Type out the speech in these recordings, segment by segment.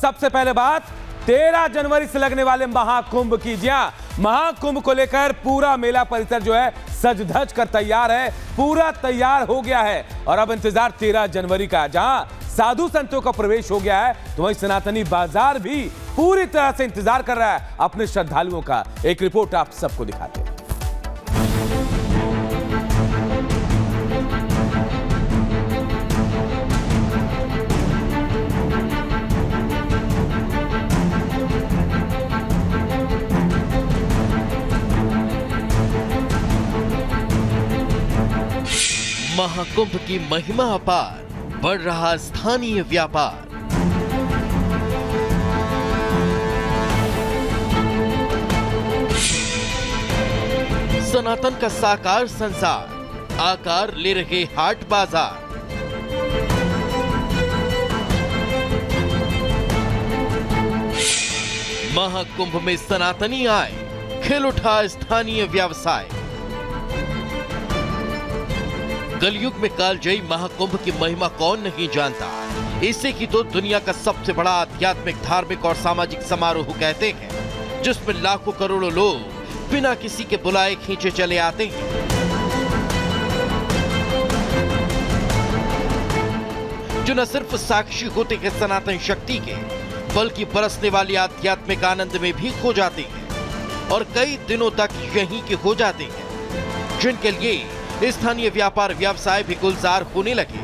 सबसे पहले बात 13 जनवरी से लगने वाले महाकुंभ की। जी हां, महाकुंभ को लेकर पूरा मेला परिसर जो है सज धज कर तैयार है, पूरा तैयार हो गया है और अब इंतजार 13 जनवरी का। जहां साधु संतों का प्रवेश हो गया है तो वहीं सनातनी बाजार भी पूरी तरह से इंतजार कर रहा है अपने श्रद्धालुओं का। एक रिपोर्ट आप सबको दिखाते हैं। महाकुंभ की महिमा अपार, बढ़ रहा स्थानीय व्यापार। सनातन का साकार संसार, आकार ले रहे हाट बाजार। महाकुंभ में सनातनी आए, खिल उठा स्थानीय व्यवसाय। कलयुग में कालजयी महाकुंभ की महिमा कौन नहीं जानता। इसे ही तो दुनिया का सबसे बड़ा आध्यात्मिक, धार्मिक और सामाजिक समारोह कहते हैं, जिसमें लाखों करोड़ों लोग बिना किसी के बुलाए खींचे चले आते हैं। जो न सिर्फ साक्षी होते हैं सनातन शक्ति के, बल्कि बरसने वाली आध्यात्मिक आनंद में भी खो जाते हैं और कई दिनों तक यहीं के हो जाते हैं, जिनके लिए स्थानीय व्यापार व्यवसाय भी गुलजार होने लगे।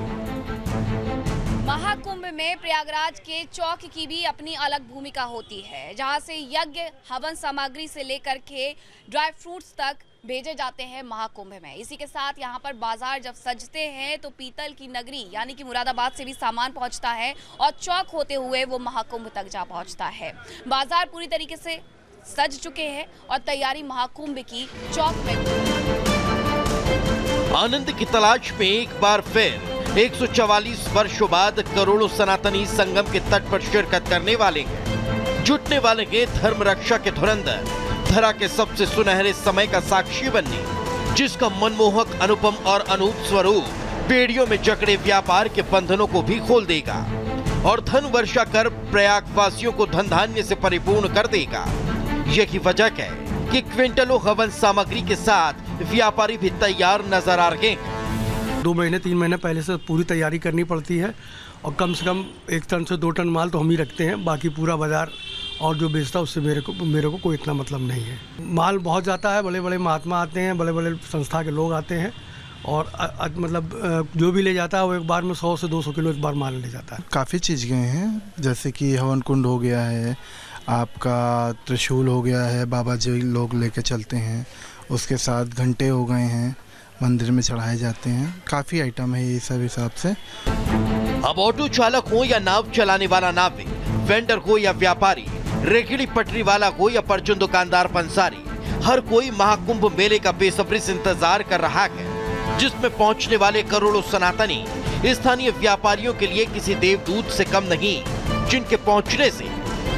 महाकुंभ में प्रयागराज के चौक की भी अपनी अलग भूमिका होती है, जहां से यज्ञ हवन सामग्री से लेकर के ड्राई फ्रूट्स तक भेजे जाते हैं महाकुंभ में। इसी के साथ यहां पर बाजार जब सजते हैं तो पीतल की नगरी यानी कि मुरादाबाद से भी सामान पहुंचता है और चौक होते हुए वो महाकुंभ तक जा पहुंचता है। बाजार पूरी तरीके से सज चुके हैं और तैयारी महाकुंभ की चौक में। आनंद की तलाश में एक बार फिर 144 वर्षों बाद करोड़ों सनातनी संगम के तट पर शिरकत करने वाले हैं। जुटने वाले हैं धर्म रक्षा के धुरंधर, धरा के सबसे सुनहरे समय का साक्षी बनने, जिसका मनमोहक, अनुपम और अनूप स्वरूप बेड़ियों में जकड़े व्यापार के बंधनों को भी खोल देगा और धन वर्षा कर प्रयागवासियों को धन धान्य से परिपूर्ण कर देगा। यही वजह है कि क्विंटलों हवन सामग्री के साथ व्यापारी भी तैयार नजर आ रहे हैं। 2 महीने 3 महीने पहले से पूरी तैयारी करनी पड़ती है और कम से कम 1 टन से 2 टन माल तो हम ही रखते हैं। बाकी पूरा बाजार और जो बेचता है उससे मेरे को कोई इतना मतलब नहीं है। माल बहुत जाता है, बड़े बड़े महात्मा आते हैं, बड़े बड़े संस्था के लोग आते हैं और मतलब जो भी ले जाता है वो एक बार में 100 से 200 किलो एक बार माल ले जाता है। काफ़ी चीज़ गए हैं, जैसे कि हवन कुंड हो गया है, आपका त्रिशूल हो गया है, बाबा जी लोग लेके चलते हैं, उसके साथ घंटे हो गए हैं, मंदिर में चढ़ाए जाते हैं। काफ़ी आइटम है ये सब हिसाब से। अब ऑटो चालक हो या नाव चलाने वाला नाविक, वेंडर हो या व्यापारी, रेहड़ी पटरी वाला हो या परचून दुकानदार पंसारी, हर कोई महाकुंभ मेले का बेसब्री से इंतजार कर रहा है, जिसमें पहुंचने वाले करोड़ों सनातनी स्थानीय व्यापारियों के लिए किसी देवदूत से कम नहीं, जिनके पहुंचने से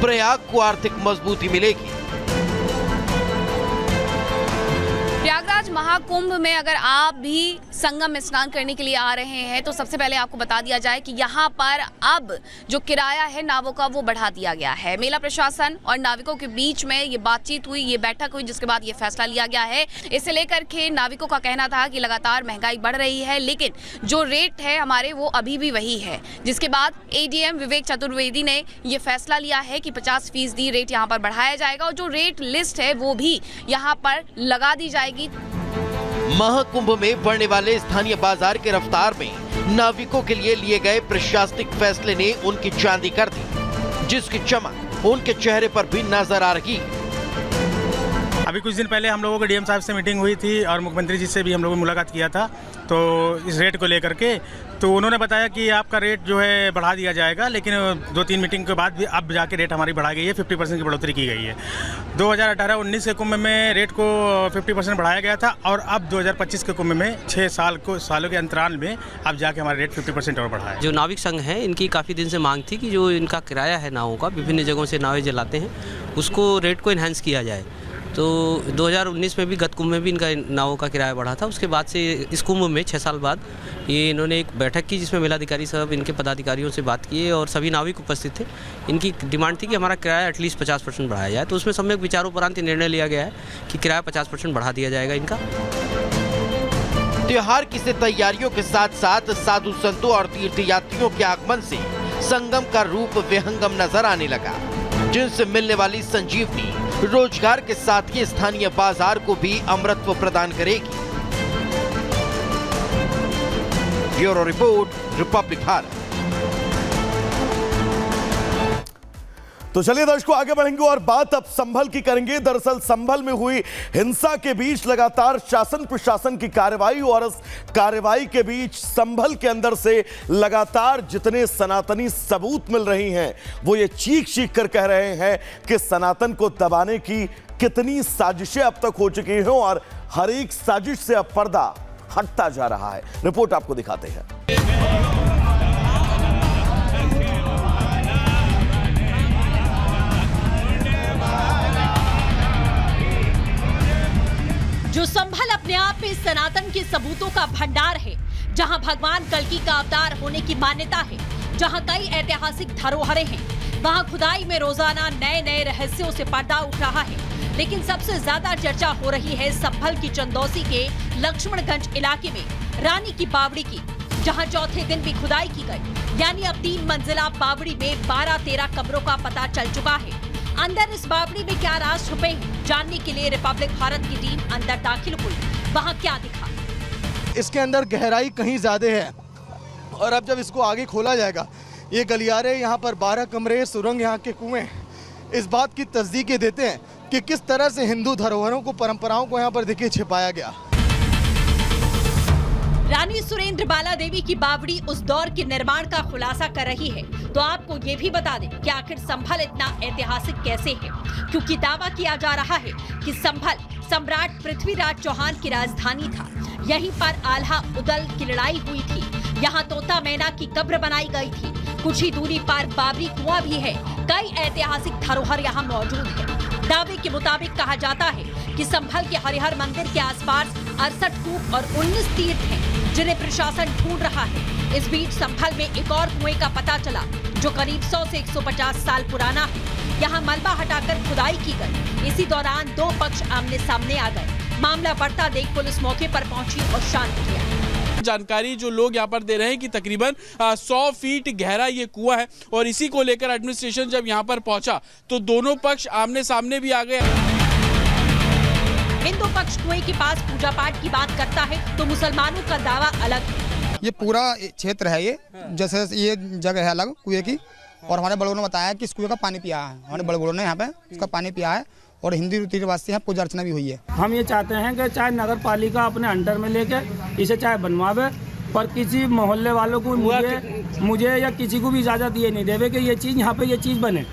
प्रयाग को आर्थिक मजबूती मिलेगी। प्रयागराज महाकुंभ में अगर आप भी संगम में स्नान करने के लिए आ रहे हैं तो सबसे पहले आपको बता दिया जाए कि यहाँ पर अब जो किराया है नावों का वो बढ़ा दिया गया है। मेला प्रशासन और नाविकों के बीच में ये बातचीत हुई, ये बैठक हुई, जिसके बाद ये फैसला लिया गया है। इसे लेकर के नाविकों का कहना था कि लगातार महंगाई बढ़ रही है, लेकिन जो रेट है हमारे वो अभी भी वही है। जिसके बाद एडीएम विवेक चतुर्वेदी ने ये फैसला लिया है कि 50% रेट यहाँ पर बढ़ाया जाएगा और जो रेट लिस्ट है वो भी यहाँ पर लगा दी जाएगी। महाकुंभ में बढ़ने वाले स्थानीय बाजार के रफ्तार में नाविकों के लिए गए प्रशासनिक फैसले ने उनकी चांदी कर दी, जिसकी चमक उनके चेहरे पर भी नजर आ रही। अभी कुछ दिन पहले हम लोगों को डीएम साहब से मीटिंग हुई थी और मुख्यमंत्री जी से भी हम लोगों ने मुलाकात किया था, तो इस रेट को लेकर के तो उन्होंने बताया कि आपका रेट जो है बढ़ा दिया जाएगा, लेकिन 2-3 मीटिंग के बाद भी अब जाके रेट हमारी बढ़ाई गई है, 50% की बढ़ोतरी की गई है। 2018-19 के कुंभ में रेट को 50% बढ़ाया गया था और अब 2025 के कुंभ में 6 सालों के अंतराल में अब जाके हमारा रेट 50% और बढ़ा है। जो नाविक संघ है इनकी काफ़ी दिन से मांग थी कि जो इनका किराया है नावों का, विभिन्न जगहों से नावें जलाते हैं, उसको रेट को इन्हांस किया जाए। तो 2019 में भी गत कुंभ में भी इनका नावों का किराया बढ़ा था। उसके बाद से इस कुंभ में 6 साल बाद ये इन्होंने एक बैठक की जिसमें मेलाधिकारी साहब इनके पदाधिकारियों से बात किए और सभी नाविक उपस्थित थे। इनकी डिमांड थी कि हमारा किराया एटलीस्ट 50% बढ़ाया जाए। तो उसमें सम्यक विचारोपरांत निर्णय लिया गया है कि किराया 50% बढ़ा दिया जाएगा इनका। त्योहार की से तैयारियों के साथ साथ साधु संतों और तीर्थयात्रियों के आगमन से संगम का रूप विहंगम नजर आने लगा, जिनसे मिलने वाली संजीवनी रोजगार के साथ ही स्थानीय बाजार को भी अमृतत्व प्रदान करेगी। Bureau report, Republic Bharat. तो चलिए दर्शकों, आगे बढ़ेंगे और बात अब संभल की करेंगे। दरअसल संभल में हुई हिंसा के बीच लगातार शासन प्रशासन की कार्रवाई और इस कार्रवाई के बीच संभल के अंदर से लगातार जितने सनातनी सबूत मिल रही हैं वो ये चीख चीख कर कह रहे हैं कि सनातन को दबाने की कितनी साजिशें अब तक हो चुकी हैं और हर एक साजिश से अब पर्दा हटता जा रहा है। रिपोर्ट आपको दिखाते हैं। जो संभल अपने आप में सनातन के सबूतों का भंडार है, जहां भगवान कल्कि का अवतार होने की मान्यता है, जहां कई ऐतिहासिक धरोहरें हैं, वहां खुदाई में रोजाना नए नए रहस्यों से पर्दा उठ रहा है। लेकिन सबसे ज्यादा चर्चा हो रही है संभल की चंदौसी के लक्ष्मणगंज इलाके में रानी की बावड़ी की, जहां चौथे दिन भी खुदाई की गई। यानी अब 3 मंजिला बावड़ी में 12-13 कब्रों का पता चल चुका है। अंदर इस बावड़ी में क्या राज छुपे हैं, जानने के लिए रिपब्लिक भारत की टीम अंदर दाखिल हुई। वहां क्या दिखा? इसके अंदर गहराई कहीं ज्यादा है और अब जब इसको आगे खोला जाएगा, ये गलियारे, यहाँ पर 12 कमरे, सुरंग, यहाँ के कुएं इस बात की तस्दीक देते हैं कि किस तरह से हिंदू धरोहरों को, परंपराओं को यहाँ पर देखिए छिपाया गया। रानी सुरेंद्र बाला देवी की बावड़ी उस दौर के निर्माण का खुलासा कर रही है। तो आपको ये भी बता दें कि आखिर संभल इतना ऐतिहासिक कैसे है, क्योंकि दावा किया जा रहा है कि संभल सम्राट पृथ्वीराज चौहान की राजधानी था। यहीं पर आल्हा उदल की लड़ाई हुई थी, यहाँ तोता मैना की कब्र बनाई गई थी। कुछ ही दूरी पर बाबरी कुआं भी है। कई ऐतिहासिक धरोहर यहाँ मौजूद है। दावे के मुताबिक कहा जाता है कि संभल के हरिहर मंदिर के आसपास 68 कूप और 19 तीर्थ हैं, जिन्हें प्रशासन ढूंढ रहा है। इस बीच संभल में एक और कुएं का पता चला, जो करीब 100 से 150 साल पुराना है। यहाँ मलबा हटाकर खुदाई की गई। इसी दौरान 2 पक्ष आमने सामने आ गए। मामला बढ़ता देख पुलिस मौके पर पहुंची और शांत किया। जानकारी जो लोग यहाँ पर दे रहे हैं कि तकरीबन 100 फीट गहरा ये कुआं है और इसी को लेकर एडमिनिस्ट्रेशन जब यहाँ पर पहुंचा तो दोनों पक्ष आमने सामने भी आ गए। हिंदू पक्ष कुएं के पास पूजा पाठ की बात करता है तो मुसलमानों का दावा अलग है। ये पूरा क्षेत्र है, ये जैसे ये जगह है अलग कुएं की, और हमारे बड़ों ने बताया कि इस कुएं का पानी पिया है। हमारे बड़ों ने यहाँ पे इसका पानी पिया है और हिंदी रीति रिवाज से यहाँ पूजा अर्चना भी हुई है। हम ये चाहते हैं कि चाहे नगर पालिका अपने अंडर में लेके इसे चाहे बनवावे, पर किसी मोहल्ले वालों को मुझे या किसी को भी इजाजत ये नहीं देवे कि ये चीज यहाँ पे ये चीज बने।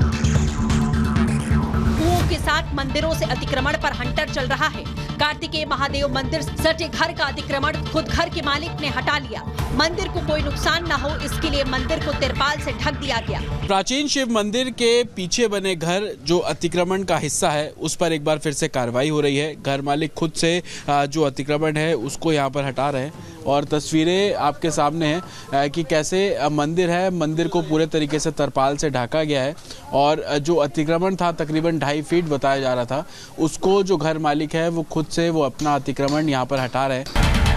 कुओं के साथ मंदिरों से अतिक्रमण पर हंटर चल रहा है। कार्तिकेय महादेव मंदिर सटे घर का अतिक्रमण खुद घर के मालिक ने हटा लिया। मंदिर को कोई नुकसान न हो, इसके लिए मंदिर को तिरपाल से ढक दिया गया। प्राचीन शिव मंदिर के पीछे बने घर जो अतिक्रमण का हिस्सा है, उस पर एक बार फिर से कार्रवाई हो रही है। घर मालिक खुद से जो अतिक्रमण है उसको यहाँ पर हटा रहे हैं और तस्वीरें आपके सामने हैं कि कैसे मंदिर है, मंदिर को पूरे तरीके से तरपाल से ढका गया है और जो अतिक्रमण था तकरीबन 2.5 फीट बताया जा रहा था, उसको जो घर मालिक है वो खुद से वो अपना अतिक्रमण यहाँ पर हटा रहे हैं।